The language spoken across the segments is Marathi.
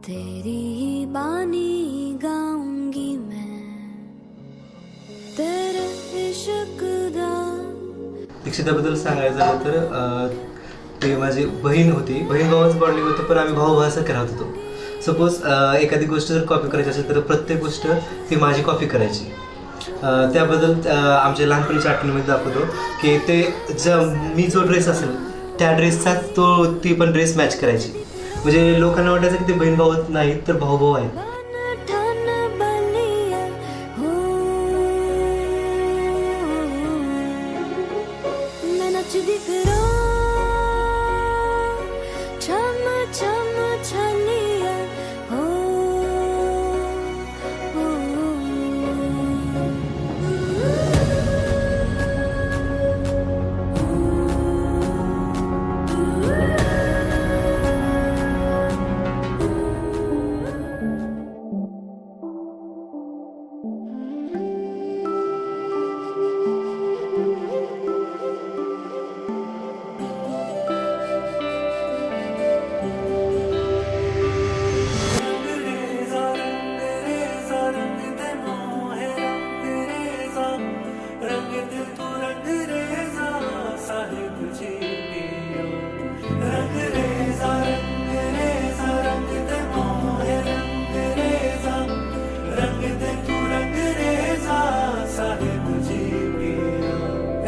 तेरी ही बानी गाऊंगी मैं तेरे इश्क दा। दीक्षिताबद्दल सांगायचं झालं तर ते माझी बहीण होती, बहीण भावाच बॉन्डिंग होतं, पण आम्ही भाऊ भावासारखे राहत होतो. सपोज एखादी गोष्ट जर कॉपी करायची असेल तर प्रत्येक गोष्ट ती माझी कॉपी करायची. त्याबद्दल आमच्या लहानपणीच्या आठवणीमध्ये दाखवतो की ते मी जो ड्रेस असेल त्या ड्रेसचाच ती पण ड्रेस मॅच करायची. म्हणजे लोकांना वाटायचं की ते बहीण भाऊ नाहीत तर भाऊ भाऊ आहेत.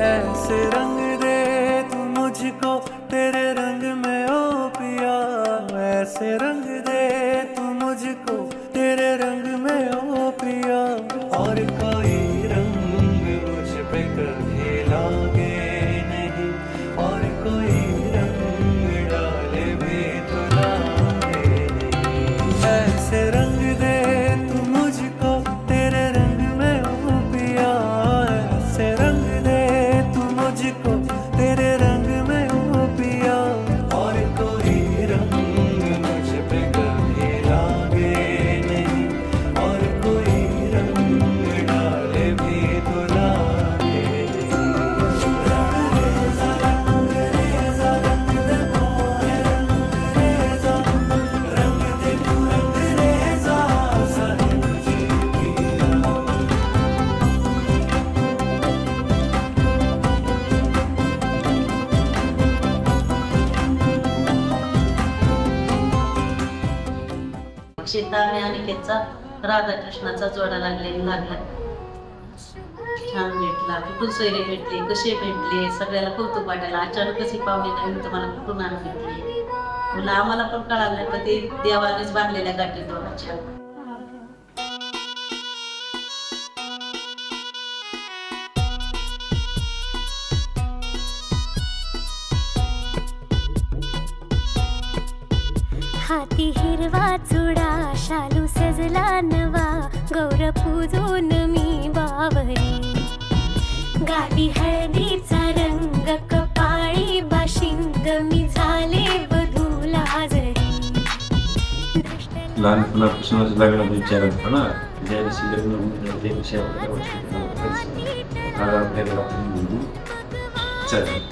ऐसे रंग दे तू मुझको तेरे रंग में ओ पिया, ऐसे रंग दे तू मुझको तेरे रंग में ओ पिया, और कोई रंग मुझ पे कभी लागे नहीं, और कोई रंग डाले भी तो लागे नहीं। ऐसे रंग दे तू मुझको तेरे रंग में ओ पिया, ऐसे रंग मुझको तेरे रंग में ओ पिया, और कोई रंग मुझ पे कभी लागे नहीं, और कोई रंग डाले भी तो लागे नहीं। रंग रेजा रंग रेजा रंग दे मोहे रंग रेजा, रंग दे तू रंग रेजा साहिब जी पिया। सीता आणि अनिकेतचा राधाकृष्णाचा जोडा लागला. छान भेटला, कुठून सोयरे भेटले, कसे भेटले, सगळ्याला कौतुक वाटायला. अचानकच ही पाहुणे नवीन तुम्हाला कुठून आणून भेटले म्हणून आम्हाला पण कळालं तर ते देवानेच बांधलेल्या गाठी दोघांच्या. हाती हिरवा चुडा शालू सजला नवा, गौर पूजून मी बावरी. गाली हळदीचा रंग कपाळी बाशिंग, मी झाले वधूला जरी. लहानपणापासूनच लग्नाचा विचार होता ना, ज्या दिवशी लग्न होऊन ते विषय चालेल.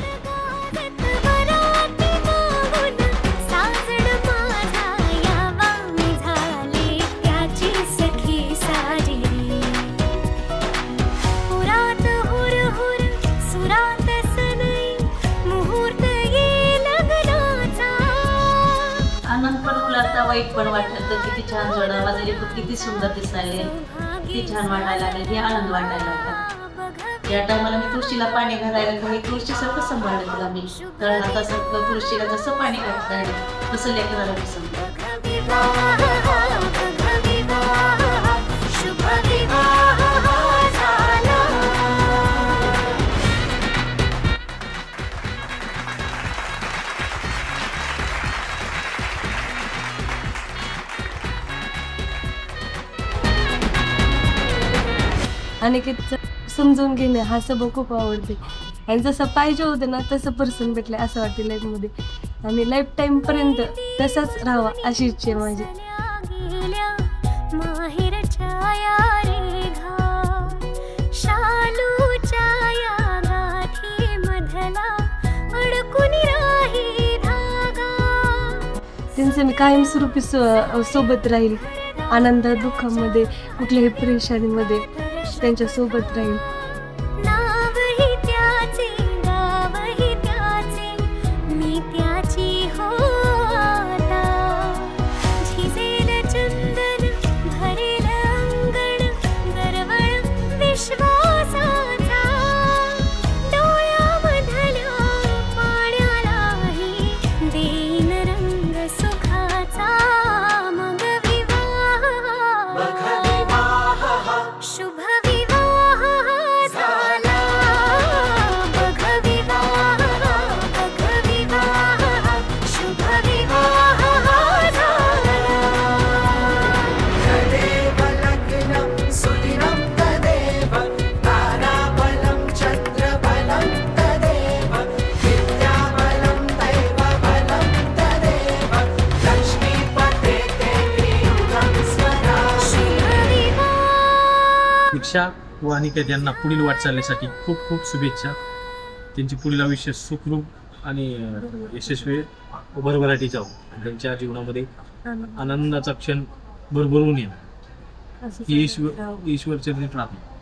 आनंद पण उलाढता, वाईट पण वाटलं तर किती छान जोडा, माझे लेकरं किती सुंदर दिसायले, किती छान वाटायला लागले, हे आनंद वाटायला लागला. या टायमाला मी तुळशीला पाणी घालायला काही तुळशी सारखं सांभाळलं तिला मी, कारण आता सगळं तुळशीला जसं पाणी घातलं तसं लेकराला मी सांभाळलं. अनिकेतचं समजून घेणे हा सबक खूप आवडते आणि जसं पाहिजे होतं ना तसं पर्सन भेटलं असं वाटतं लाईफमध्ये, आणि लाईफ टाईमपर्यंत तसाच राहावा अशी इच्छा आहे माझी. त्यांचं मी कायमस्वरूपी सोबत राहील. आनंदात दुःखामध्ये कुठल्याही परेशानीमध्ये त्यांच्या सोबत राहील. नावही त्याचे गावही त्याचे मी त्याची हो आता. झिजेल चंदन भरेल अंगण दरवळ विश्वासाचा. डोळ्यामधल्या पाण्यालाही देईन रंग सुखाचा. मग शुभ विवाह झाला. बघ विवाह बघ विवाह शुभ विवाह झाला. तदेव लग्नं सुदिनं तदेव ताराबलं चन्द्रबलं तदेव विद्याबलं दैवबलं तदेव लक्ष्मीपते देवी युगं स्वरा. शुभ विवाह. दीक्षा व अनिकेत यांना पुढील वाटचालीसाठी खूप खूप शुभेच्छा. त्यांची पुढील आयुष्य सुखरूप आणि यशस्वी व भरभराटी जाऊ. आणि त्यांच्या जीवनामध्ये आनंदाचा क्षण भरभरून येईल ही ईश्वर चरित्र प्रार्थना.